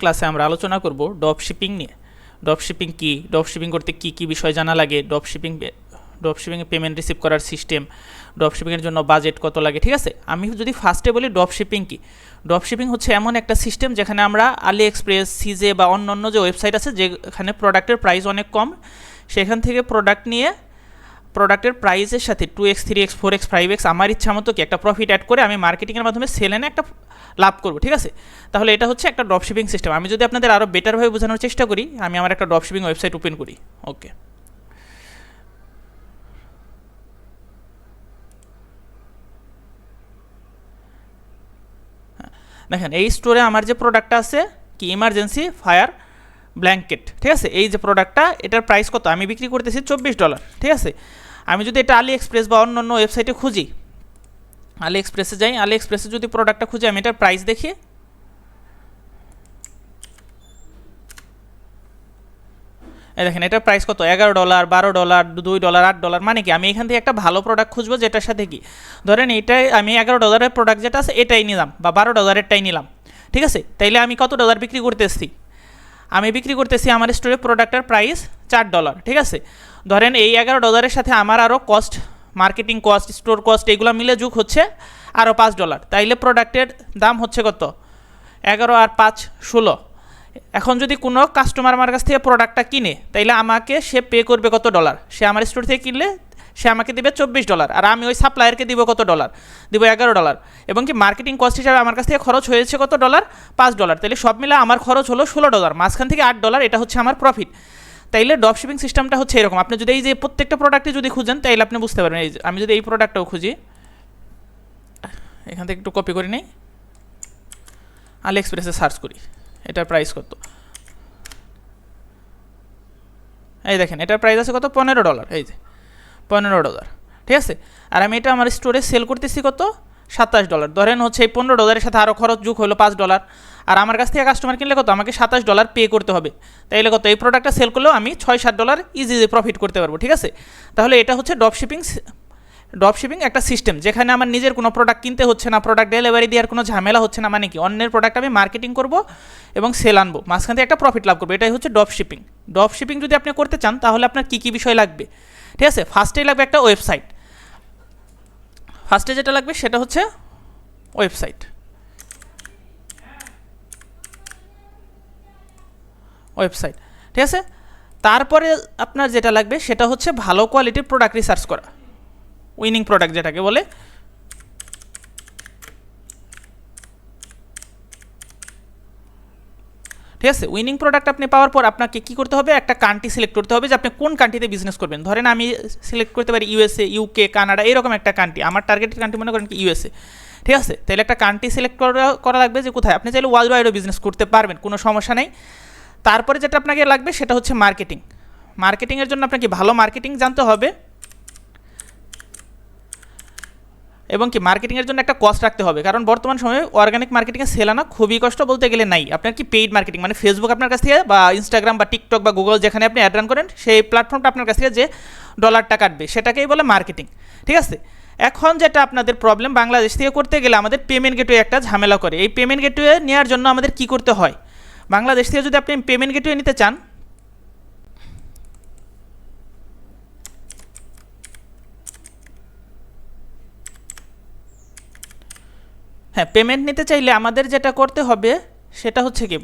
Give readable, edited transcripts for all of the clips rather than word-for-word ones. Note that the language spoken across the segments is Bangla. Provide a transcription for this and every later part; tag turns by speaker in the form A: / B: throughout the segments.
A: ক্লাসে আমরা আলোচনা করব ড্রপ শিপিং নিয়ে। ড্রপ শিপিং কী, ড্রপ শিপিং করতে কী কী বিষয় জানা লাগে, ড্রপ শিপিংয়ে পেমেন্ট রিসিভ করার সিস্টেম, ড্রপ শিপিংয়ের জন্য বাজেট কত লাগে। ঠিক আছে, আমি যদি ফার্স্টে বলি ড্রপ শিপিং কী। ড্রপ শিপিং হচ্ছে এমন একটা সিস্টেম যেখানে আমরা আলি এক্সপ্রেস, সিজে বা অন্য যে ওয়েবসাইট আছে যেখানে প্রোডাক্টের প্রাইস অনেক কম, সেখান থেকে প্রোডাক্ট নিয়ে প্রোডাক্টের প্রাইসের সাথে 2x, 3x, 4x, 5x আমার ইচ্ছা মতো কি একটা প্রফিট অ্যাড করে আমি মার্কেটিংয়ের মাধ্যমে সেল এনে একটা লাভ করবো। ঠিক আছে, তাহলে এটা হচ্ছে একটা ড্রপ শিপিং সিস্টেম। আমি যদি আপনাদের আরও বেটারভাবে বোঝানোর চেষ্টা করি, আমি আমার একটা ড্রপ শিপিং ওয়েবসাইট ওপেন করি। ওকে, দেখেন এই স্টোরে আমার যে প্রোডাক্টটা আছে কি, ইমার্জেন্সি ফায়ার ব্ল্যাঙ্কেট। ঠিক আছে, এই যে প্রোডাক্টটা, এটার প্রাইস কত, আমি বিক্রি করতেছি $24। ঠিক আছে, আমি যদি এটা আলি এক্সপ্রেস বা অন্য ওয়েবসাইটে খুঁজি, আলি এক্সপ্রেসে যাই, আলি এক্সপ্রেসে যদি প্রোডাক্টটা খুঁজি, আমি এটার প্রাইস দেখি, এই দেখেন এটার প্রাইস কত, $11, $12, $2, $8। মানে কি আমি এখান থেকে একটা ভালো প্রোডাক্ট খুঁজবো যেটার সাথে কি, ধরেন এটাই আমি $11 প্রোডাক্ট যেটা আছে এটাই নিলাম বা $12টাই নিলাম। ঠিক আছে, তাইলে আমি কত ডলার বিক্রি করতেছি, আমি বিক্রি করতেছি আমার স্টোরে প্রোডাক্টের প্রাইস $4। ঠিক আছে, ধরেন এই $11 সাথে আমার আরও cost, marketing cost, store cost, এগুলো মিলে যোগ হচ্ছে আরও $5। তাইলে প্রোডাক্টের দাম হচ্ছে কত, 11 আর 5 16। এখন যদি কোনো কাস্টমার আমার কাছ থেকে প্রোডাক্টটা কিনে, তাইলে আমাকে সে পে করবে কত ডলার, সে আমার স্টোর থেকে কিনলে সে আমাকে দেবে $24, আর আমি ওই সাপ্লায়ারকে দিব কত ডলার, দিব $11। এবং কি মার্কেটিং কস্ট হিসাবে আমার কাছ থেকে খরচ হয়েছে কত ডলার, $5। তাইলে সব মিলে আমার খরচ হলো $16, মাঝখান থেকে $8, এটা হচ্ছে আমার প্রফিট। তাইলে ড্রপ শিপিং সিস্টেমটা হচ্ছে এরকম। আপনি যদি এই যে প্রত্যেকটা প্রোডাক্টে যদি খুঁজেন, তাইলে আপনি বুঝতে পারবেন। এই যে আমি যদি এই প্রোডাক্টটাও খুঁজি, এখান থেকে একটু কপি করে নিই, আলি এক্সপ্রেসে সার্চ করি এটার প্রাইস কত, এই দেখেন এটার প্রাইস আছে কত, $15। এই যে $15। ঠিক আছে, আর আমি এটা আমার স্টোরে সেল করতেছি কত, $27। ধরেন হচ্ছে এই $15 সাথে আরও খরচ যোগ হলো $5, আর আমার কাছ থেকে কাস্টমার কিনলে কত, আমাকে $27 পে করতে হবে। তাইলে কত, এই প্রোডাক্টটা সেল করলেও আমি $6-7 ইজি প্রফিট করতে পারবো। ঠিক আছে, তাহলে এটা হচ্ছে ড্রপ শিপিং একটা সিস্টেম যেখানে আমার নিজের কোনো প্রোডাক্ট কিনতে হচ্ছে না, প্রোডাক্ট ডেলিভারি দেওয়ার কোনো ঝামেলা হচ্ছে না। মানে কি অন্যের প্রোডাক্ট আমি মার্কেটিং করব এবং সেল আনবো, মাঝখান থেকে একটা প্রফিট লাভ করবো। এটাই হচ্ছে ড্রপ শিপিং। ড্রপ শিপিং যদি আপনি করতে চান, তাহলে আপনার কী কী বিষয় লাগবে। ঠিক আছে, ফার্স্টেই লাগবে একটা ওয়েবসাইট। ফার্স্টে যেটা লাগবে সেটা হচ্ছে ওয়েবসাইট। ঠিক আছে, তারপরে আপনার যেটা লাগবে সেটা হচ্ছে ভালো কোয়ালিটির প্রোডাক্ট রিসার্চ করা, উইনিং প্রোডাক্ট যেটাকে বলে। ঠিক আছে, উইনিং প্রোডাক্ট আপনি পাওয়ার পর আপনাকে কী করতে হবে, একটা কান্ট্রি সিলেক্ট করতে হবে যে আপনি কোন কান্ট্রিতে বিজনেস করবেন। ধরেন আমি সিলেক্ট করতে পারি USA, UK, কানাডা, এরকম একটা কান্ট্রি। আমার টার্গেটেড কান্ট্রি মনে করেন কি USA। ঠিক আছে, তাহলে একটা কান্ট্রি সিলেক্ট করা লাগবে যে কোথায়। আপনি চাইলে ওয়ার্ল্ড ওয়াইডও বিজনেস করতে পারবেন, কোনো সমস্যা নেই। তারপরে যেটা আপনাকে লাগবে সেটা হচ্ছে মার্কেটিং। মার্কেটিংয়ের জন্য আপনাকে ভালো মার্কেটিং জানতে হবে এবং কি মার্কেটিংয়ের জন্য একটা কস্ট রাখতে হবে, কারণ বর্তমান সময়ে অর্গানিক মার্কেটিংয়ে সেল আনা খুবই কষ্ট বলতে গেলে নাই। আপনার কি পেইড মার্কেটিং, মানে ফেসবুক আপনার কাছ থেকে বা ইনস্টাগ্রাম বা টিকটক বা গুগল যেখানে আপনি অ্যাড রান করেন, সেই প্ল্যাটফর্মটা আপনার কাছ থেকে যে ডলারটা কাটবে সেটাকেই বলে মার্কেটিং। ঠিক আছে, এখন যেটা আপনাদের প্রবলেম, বাংলাদেশ থেকে করতে গেলে আমাদের পেমেন্ট গেটওয়ে একটা ঝামেলা করে। এই পেমেন্ট গেটওয়ে নেওয়ার জন্য আমাদের কি করতে হয়, বাংলাদেশ থেকে যদি আপনি পেমেন্ট গেটওয়ে নিতে চান, হ্যাঁ, পেমেন্ট নিতে চাইলে আমাদের যেটা করতে হবে সেটা হচ্ছে কি,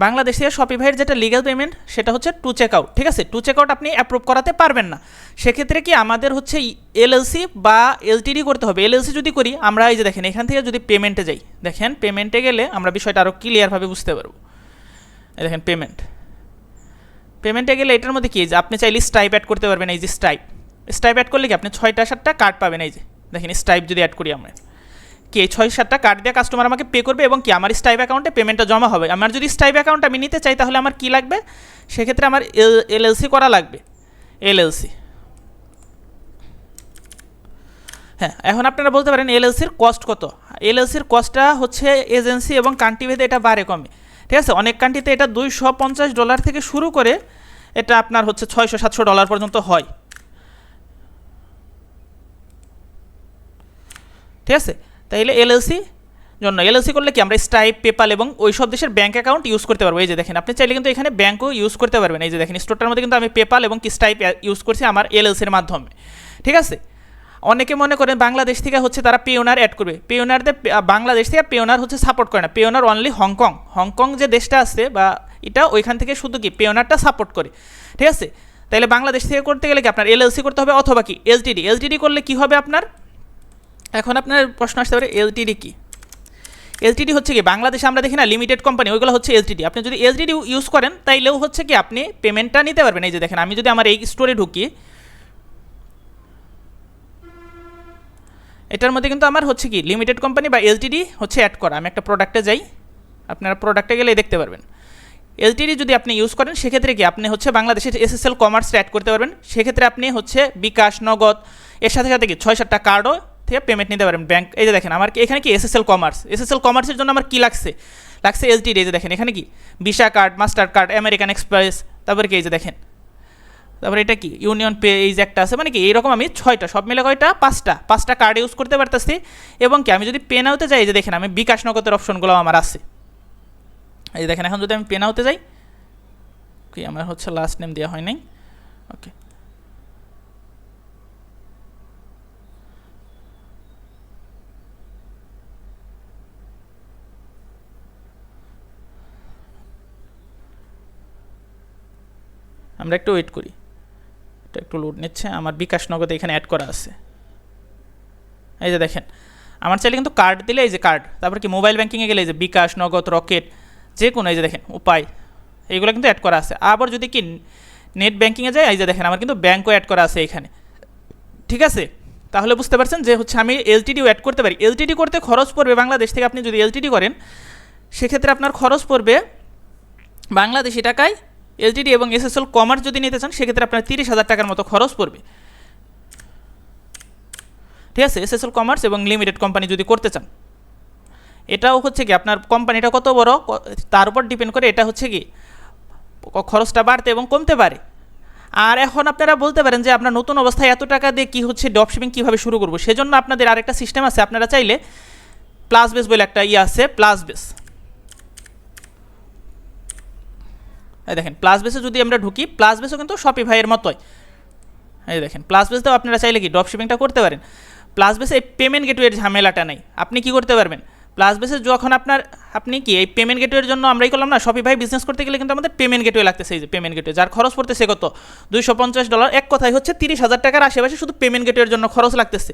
A: বাংলাদেশের শপিফাইয়ের যেটা লিগ্যাল পেমেন্ট সেটা হচ্ছে টু চেক আউট। ঠিক আছে, টু চেক আউট আপনি অ্যাপ্রুভ করাতে পারবেন না। সেক্ষেত্রে কি আমাদের হচ্ছে LLC বা LTD করতে হবে। LLC যদি করি আমরা, এই যে দেখেন এখান থেকে যদি পেমেন্টে যাই, দেখেন পেমেন্টে গেলে আমরা বিষয়টা আরও ক্লিয়ারভাবে বুঝতে পারবো। এই দেখেন পেমেন্টে গেলে এটার মধ্যে কি, যে আপনি চাইলে স্ট্রাইপ অ্যাড করতে পারবেন। এই যে স্ট্রাইপ অ্যাড করলে কি আপনি 6-7টা কার্ড পাবেন। এই যে দেখেন স্ট্রাইপ যদি অ্যাড করি আমরা, কি 6-7টা কার্ড দিয়ে কাস্টমার আমাকে পে করবে এবং কি আমার স্ট্রাইপ অ্যাকাউন্টে পেমেন্টটা জমা হবে। আমার যদি স্ট্রাইপ অ্যাকাউন্ট আমি নিতে চাই, তাহলে আমার কি লাগবে, সেক্ষেত্রে আমার LLC করা লাগবে। LLC, হ্যাঁ, এখন আপনারা বলতে পারেন LLCর কস্ট কত। LLCর কস্টটা হচ্ছে এজেন্সি এবং কান্ট্রি ভেদে এটা বাড়ে কমে। ঠিক আছে, অনেক কান্ট্রিতে এটা $250 থেকে শুরু করে এটা আপনার হচ্ছে $600-700 পর্যন্ত হয়। ঠিক আছে, তাইলে LLC জন্য এলএলসি করলে কি আমরা স্ট্রাইপ, পেপাল এবং ওই সব দেশের ব্যাঙ্ক অ্যাকাউন্ট ইউজ করতে পারবো। এই যে দেখেন, আপনি চাইলে কিন্তু এখানে ব্যাঙ্কও ইউজ করতে পারবেন। এই যে দেখেন, স্টোরটার মধ্যে কিন্তু আমি পেপাল এবং কি স্ট্রাইপ ইউজ করছি আমার এলএলসির মাধ্যমে, ঠিক আছে। অনেকে মনে করেন বাংলাদেশ থেকে হচ্ছে তারা পেওনার অ্যাড করবে, পেওনারদের বাংলাদেশ থেকে পেওনার হচ্ছে সাপোর্ট করে না, পেওনার অনলি হংকং, হংকং যে দেশটা আছে বা এটা ওইখান থেকে শুধু কি পেওনারটা সাপোর্ট করে, ঠিক আছে। তাহলে বাংলাদেশ থেকে করতে গেলে কি আপনার এলএলসি করতে হবে অথবা কি এলটিডি। এলটিডি করলে কি হবে আপনার, এখন আপনার প্রশ্ন আসতে পারে এলটিডি কি। এলটিডি হচ্ছে কি, বাংলাদেশে আমরা দেখি না লিমিটেড কোম্পানি, ওইগুলো হচ্ছে এলটিডি। আপনি যদি এলটিডি ইউজ করেন তাইলেও হচ্ছে কি আপনি পেমেন্টটা নিতে পারবেন। এই যে দেখেন, আমি যদি আমার এই স্টোরে ঢুকি, এটার মধ্যে কিন্তু আমার হচ্ছে কি লিমিটেড কোম্পানি বা এলটিডি হচ্ছে অ্যাড করা। আমি একটা প্রোডাক্টে যাই, আপনারা প্রোডাক্টে গেলে দেখতে পারবেন এলটিডি যদি আপনি ইউজ করেন সেক্ষেত্রে কি আপনি হচ্ছে বাংলাদেশের এসএসএল কমার্সটা অ্যাড করতে পারবেন। সেক্ষেত্রে আপনি হচ্ছে বিকাশ, নগদ, এর সাথে সাথে কি 6-7টা কার্ডও থেকে পেমেন্ট নিতে পারবেন ব্যাঙ্ক। এই যে দেখেন, আমার এখানে কি এসএসএল কমার্স, এসএসএল কমার্সের জন্য আমার কি লাগছে এলটিডি। এই যে দেখেন, এখানে কি visa card, master card, American express, তারপরে কি এই যে দেখেন, তারপরে এটা কি ইউনিয়ন পে, এই যে একটা আছে, মানে কি এইরকম আমি 6টা, সব মিলে কয়টা 5টা কার্ড ইউজ করতে পারতেছি। এবং কি আমি যদি পে নাওতে যাই, এই যে দেখেন আমি বিকাশ, নগদের অপশনগুলো আমার আছে। এই যে দেখেন, এখন যদি আমি পে নাওতে যাই, কি আমার হচ্ছে লাস্ট নেম দেওয়া হয় নাই, ওকে। আমরা একটু ওয়েট করি, এটা একটু লোড নিচ্ছে। আমার বিকাশ, নগদ এখানে অ্যাড করা আছে। এই যে দেখেন, আমার চাইলে কিন্তু কার্ড দিলে এই যে কার্ড, তারপর কি মোবাইল ব্যাঙ্কিংয়ে গেলে এই যে বিকাশ, নগদ, রকেট, যে কোনো এই যে দেখেন উপায়, এইগুলো কিন্তু অ্যাড করা আছে। আবার যদি কি নেট ব্যাঙ্কিংয়ে যায়, এই যে দেখেন আমার কিন্তু ব্যাঙ্কও অ্যাড করা আছে এখানে, ঠিক আছে। তাহলে বুঝতে পারছেন যে হচ্ছে আমি এলটিডিও অ্যাড করতে পারি। এলটিডি করতে খরচ পড়বে বাংলাদেশ থেকে, আপনি যদি এলটিডি করেন সেক্ষেত্রে আপনার খরচ পড়বে বাংলাদেশি টাকায়। এলটিডি এবং এসএসএল কমার্স যদি নিতে চান সেক্ষেত্রে আপনার 30,000 টাকার মতো খরচ পড়বে, ঠিক আছে। এসএসএল কমার্স এবং লিমিটেড কোম্পানি যদি করতে চান, এটাও হচ্ছে কি আপনার কোম্পানিটা কত বড় তার উপর ডিপেন্ড করে এটা হচ্ছে কি খরচটা বাড়তে এবং কমতে পারে। আর এখন আপনারা বলতে পারেন যে আপনার নতুন অবস্থায় এত টাকা দিয়ে কী হচ্ছে ড্রপশিপিং কীভাবে শুরু করবো। সেজন্য আপনাদের আরেকটা সিস্টেম আছে, আপনারা চাইলে প্লাস বেস বলে একটা আছে, প্লাস বেস। এই দেখেন, প্লাস বেসে যদি আমরা ঢুকি, প্লাস বেসও কিন্তু শপিফাইয়ের মতোই। এই দেখেন, প্লাস বেসটাও আপনারা চাইলে কি ড্রপশিপিংটা করতে পারেন। প্লাস বেসে এই পেমেন্ট গেটওয়ের ঝামেলাটা নেই। আপনি কি করতে পারবেন, প্লাস বেসে যখন আপনি কি এই পেমেন্ট গেটওয়ের জন্য আমরাই করলাম না, শপিফাই বিজনেস করতে গেলে কিন্তু আমাদের পেমেন্ট গেটওয়ে লাগতেছে। এই যে পেমেন্ট গেটওয়ে, যার খরচ পড়তেছে কত $250, এক কথায় হচ্ছে 30,000 টাকার আশেপাশে শুধু পেমেন্ট গেটওয়ের জন্য খরচ লাগতেছে।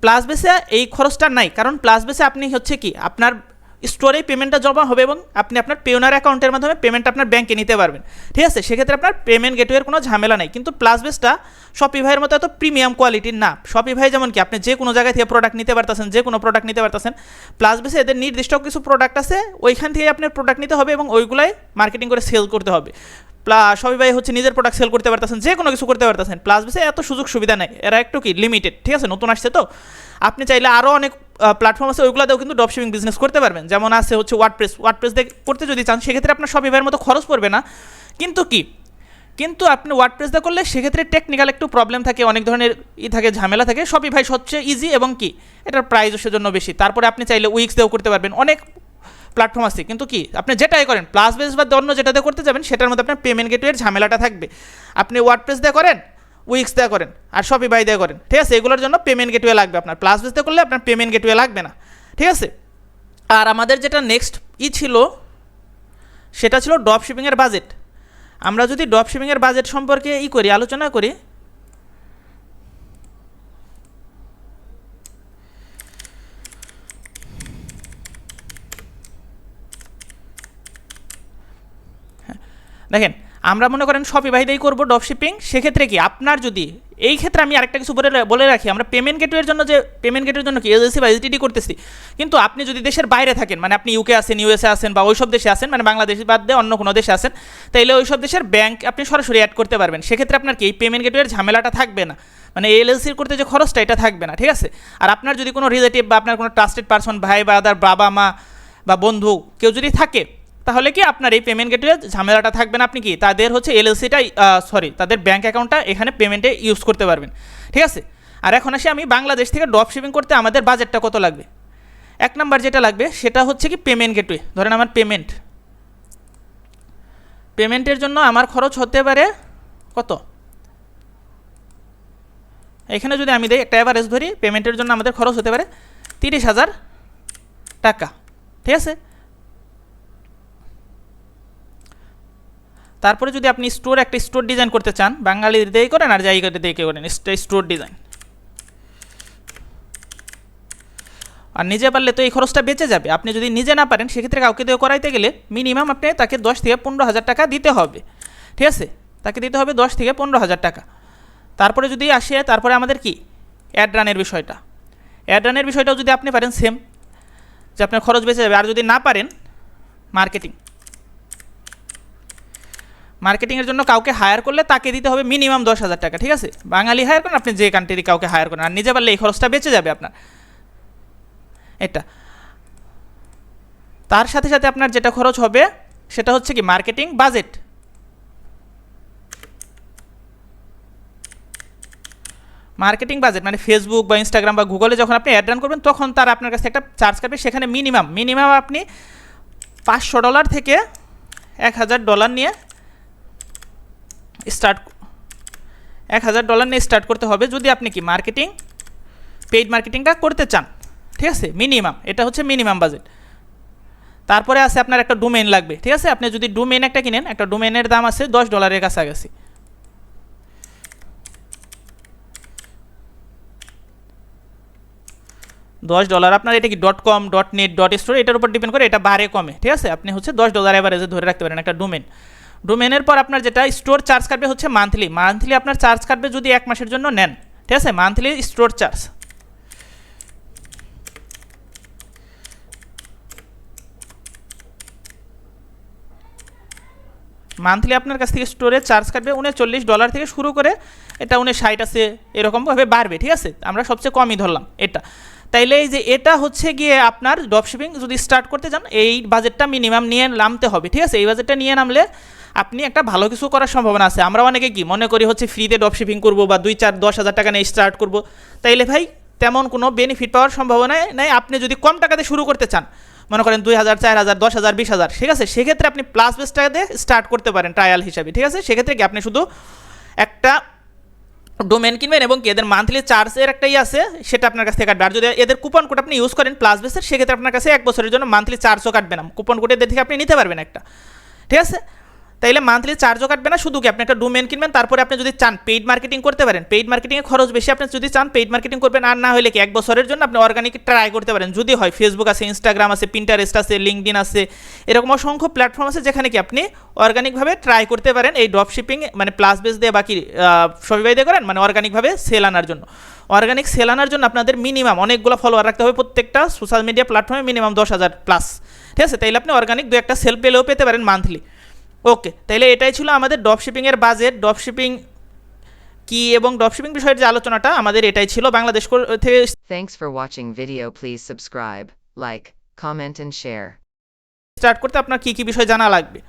A: প্লাস বেসে এই খরচটা নাই, কারণ প্লাস বেসে আপনি হচ্ছে কি আপনার স্টোরে পেমেন্টটা জমা হবে এবং আপনি আপনার পেওনার অ্যাকাউন্টের মাধ্যমে পেমেন্টটা আপনার ব্যাঙ্কে নিতে পারবেন, ঠিক আছে। সেক্ষেত্রে আপনার পেমেন্ট গেটওয়ের কোনো ঝামেলা নেই। কিন্তু প্লাস বেসটা শপিফাইয়ের মতো এত প্রিমিয়াম কোয়ালিটির না। শপিফাই যেমন কি আপনি যে কোনো জায়গায় থেকে প্রোডাক্ট নিতে পারতেছেন, যে কোনো প্রোডাক্ট নিতে পারতেছেন। প্লাস বেসে এদের নির্দিষ্ট কিছু প্রোডাক্ট আছে, ওইখান থেকে আপনার প্রোডাক্ট নিতে হবে এবং ওইগুলাই মার্কেটিং করে সেল করতে হবে। শপিফাই হচ্ছে নিজের প্রোডাক্ট সেল করতে পারতেছেন, যে কোনো কিছু করতে পারতেছেন। প্লাস বেসে এত সুযোগ সুবিধা নেই, এরা একটু কি লিমিটেড, ঠিক আছে, নতুন আসছে তো। আপনি চাইলে আরও অনেক প্ল্যাটফর্ম আছে, ওইগুলোতেও কিন্তু ড্রপশিপিং বিজনেস করতে পারবেন। যেমন আছে হচ্ছে ওয়ার্ডপ্রেস দিয়ে করতে যদি চান সেক্ষেত্রে আপনার শপিফাইয়ের মতো খরচ পড়বে না। কিন্তু আপনি ওয়ার্ডপ্রেস দিয়ে করলে সেক্ষেত্রে টেকনিক্যাল একটু প্রবলেম থাকে, অনেক ধরনের থাকে, ঝামেলা থাকে। শপিফাই সবচেয়ে ইজি এবং কি এটার প্রাইসও সেজন্য বেশি। তারপরে আপনি চাইলে উইক্স দিয়েও করতে পারবেন, অনেক প্ল্যাটফর্ম আছে। কিন্তু কি আপনি যেটাই করেন, প্লাস বেস বা অন্য যেটাতে করতে যাবেন সেটার মধ্যে আপনার পেমেন্ট গেটওয়ের ঝামেলাটা থাকবে। আপনি ওয়ার্ডপ্রেস দিয়ে করেন, উইক্স দিয়ে করেন, আর শপিফাই দিয়ে করেন, ঠিক আছে, এগুলোর জন্য পেমেন্ট গেটওয়ে লাগবে। আপনার প্লাস বেস দিয়ে করলে আপনার পেমেন্ট গেটওয়ে লাগবে না, ঠিক আছে। আর আমাদের যেটা নেক্সট ছিল সেটা ছিল ড্রপশিপিংয়ের বাজেট। আমরা যদি ড্রপশিপিংয়ের বাজেট সম্পর্কে আলোচনা করি, দেখেন আমরা মনে করেন শপিফাই দিয়েই করবো ড্রপশিপিং। সেক্ষেত্রে কি আপনার যদি এই ক্ষেত্রে আমি আরেকটা কিছু বলে রাখি, আমরা পেমেন্ট গেটওয়ের জন্য কি এলএলসি বা এলটিডি করতেছি। কিন্তু আপনি যদি দেশের বাইরে থাকেন, মানে আপনি ইউকে আছেন, ইউএসএ আছেন বা ওইসব দেশে আছেন, মানে বাংলাদেশ বাদ দিয়ে অন্য কোনো দেশে আছেন, তাইলে ওইসব দেশের ব্যাংক আপনি সরাসরি অ্যাড করতে পারবেন। সেক্ষেত্রে আপনার কি এই পেমেন্ট গেটওয়ের ঝামেলাটা থাকবে না, মানে এলএলসির করতে যে খরচটা এটা থাকবে না, ঠিক আছে। আর আপনার যদি কোনো রিলেটিভ বা আপনার কোনো ট্রাস্টেড পারসন, ভাই ব্রাদার, বাবা মা বা বন্ধু কেউ যদি থাকে, তাহলে কি আপনার এই পেমেন্ট গেটওয়ে ঝামেলাটা থাকবে না। আপনি কি তাদের হচ্ছে তাদের ব্যাঙ্ক অ্যাকাউন্টটা এখানে পেমেন্টে ইউজ করতে পারবেন, ঠিক আছে। আর এখন আসি আমি বাংলাদেশ থেকে ড্রপশিপিং করতে আমাদের বাজেটটা কত লাগবে। এক নাম্বার যেটা লাগবে সেটা হচ্ছে কি পেমেন্ট গেটওয়ে। ধরেন আমার পেমেন্টের জন্য আমার খরচ হতে পারে কত, এখানে যদি আমি দিই একটা অ্যাভারেজ ধরি, পেমেন্টের জন্য আমাদের খরচ হতে পারে 30,000 টাকা, ঠিক আছে। তারপরে যদি আপনি একটা স্টোর ডিজাইন করতে চান, বাঙালির দিয়ে করেন আর যাই করে দিয়ে করেন, স্টোর ডিজাইন, আর নিজে পারলে তো এই খরচটা বেঁচে যাবে। আপনি যদি নিজে না পারেন সেক্ষেত্রে কাউকে দিয়ে করাইতে গেলে মিনিমাম আপনি তাকে 10 থেকে 15,000 টাকা দিতে হবে, ঠিক আছে। তাকে দিতে হবে 10 থেকে 15,000 টাকা। তারপরে যদি আসে, তারপরে আমাদের কি অ্যাড রানের বিষয়টাও যদি আপনি পারেন সেম, যে আপনার খরচ বেঁচে যাবে। আর যদি না পারেন, মার্কেটিংয়ের জন্য কাউকে হায়ার করলে তাকে দিতে হবে মিনিমাম 10,000 টাকা, ঠিক আছে। বাঙালি হায়ার করেন, আপনি যে কান্ট্রি কাউকে হায়ার করেন, আর নিজে পারলে এই খরচটা বেঁচে যাবে আপনার। এটা তার সাথে সাথে আপনার যেটা খরচ হবে সেটা হচ্ছে কি মার্কেটিং বাজেট। মানে ফেসবুক বা ইনস্টাগ্রাম বা গুগলে যখন আপনি অ্যাড রান করবেন তখন তারা আপনার কাছে একটা চার্জ কাটবে। সেখানে মিনিমাম আপনি $500 থেকে $1,000 নিয়ে $1,000 নিয়ে স্টার্ট করতে হবে যদি আপনি কি পেইড মার্কেটিংটা করতে চান, ঠিক আছে। এটা হচ্ছে মিনিমাম বাজেট। তারপরে আছে আপনার একটা ডোমেইন লাগবে, ঠিক আছে। আপনি যদি ডোমেইন একটা কিনেন, একটা ডোমেইনের দাম আছে $10 কাছাকাছি। $10 আপনার এটা কি .com, .net, .store এটার উপর ডিপেন্ড করে, এটা বাড়ে কমে, ঠিক আছে। আপনি হচ্ছে $10 এভারেজে ধরে রাখতে পারেন একটা ডোমেইনের পর আপনার যেটা স্টোর চার্জ কাটবে হচ্ছে মান্থলি আপনার চার্জ কাটবে যদি 1 মাসের জন্য নেন, ঠিক আছে। মান্থলি স্টোর চার্জ, মান্থলি আপনার কাছ থেকে স্টোরেজ চার্জ কাটবে $39 থেকে শুরু করে এটা 59 আছে, এরকমভাবে বাড়বে, ঠিক আছে। আমরা সবচেয়ে কমই ধরলাম এটা। তাইলে এই যে এটা হচ্ছে গিয়ে আপনার ড্রপশিপিং যদি স্টার্ট করতে চান এই বাজেটটা মিনিমাম নিয়ে নামতে হবে, ঠিক আছে। এই বাজেটটা নিয়ে নামলে আপনি একটা ভালো কিছু করার সম্ভাবনা আছে। আমরা অনেকে কি মনে করি হচ্ছে ফ্রিতে ড্রপশিপিং করবো বা 2-4-10,000 টাকা নিয়ে স্টার্ট করবো, তাইলে ভাই তেমন কোনো বেনিফিট পাওয়ার সম্ভাবনা নাই। আপনি যদি কম টাকাতে শুরু করতে চান, মনে করেন 2,000, 4,000, 10,000, 20,000, ঠিক আছে, সেক্ষেত্রে আপনি প্লাস বেস টাকা দিয়ে স্টার্ট করতে পারেন ট্রায়াল হিসাবে, ঠিক আছে। সেক্ষেত্রে কি আপনি শুধু একটা ডোমেন কিনবেন এবং কি এদের মান্থলি চার্জের একটাই আছে সেটা আপনার কাছ থেকে কাটবে। আর যদি এদের কুপন কোড আপনি ইউজ করেন প্লাস বেসের, সেক্ষেত্রে আপনার কাছে 1 বছরের জন্য মান্থলি চার্জও কাটবে না। কুপন কোড এদের থেকে আপনি নিতে পারবেন একটা, ঠিক আছে। তাইলে মান্থলি চার্জও কাটবে না, শুধু কি আপনি একটা ডোমেন কিনবেন। তারপরে আপনি যদি চান পেইড মার্কেটিং করতে পারেন, পেইড মার্কেটিংয়ে খরচ বেশি, আপনি যদি চান পেইড মার্কেটিং করবেন। আর না হলে কি 1 বছরের জন্য আপনি অর্গানিক ট্রাই করতে পারেন। যদি হয় ফেসবুক আছে, ইনস্টাগ্রাম আছে, পিন্টারেস্ট আছে, লিঙ্কডিন আছে, এরকম অসংখ্য প্ল্যাটফর্ম আছে যেখানে কি আপনি অর্গানিকভাবে ট্রাই করতে পারেন এই ড্রপশিপিং, মানে প্লাস বেস দিয়ে বাকি শপিফাই দিয়ে করেন, মানে অর্গানিকভাবে সেল আনার জন্য। অর্গানিক সেল আনার জন্য আপনাদের মিনিমাম অনেকগুলো ফলোয়ার রাখতে হবে, প্রত্যেকটা সোশ্যাল মিডিয়া প্ল্যাটফর্মে মিনিমাম 10,000 প্লাস, ঠিক আছে। তাইলে আপনি অর্গানিক 2-1টা সেল পেলেও পেতে পারেন মান্থলি। ওকে, তাইলে এটাই ছিল আমাদের ড্রপশিপিংয়ের বাজেট, ড্রপশিপিং কি এবং ড্রপশিপিং বিষয়ের যে আলোচনাটা আমাদের এটাই ছিল বাংলাদেশ থেকে।
B: Thanks for watching video. Please subscribe, like, comment and share.
A: Start করতে আপনার কি কি বিষয় জানা লাগবে।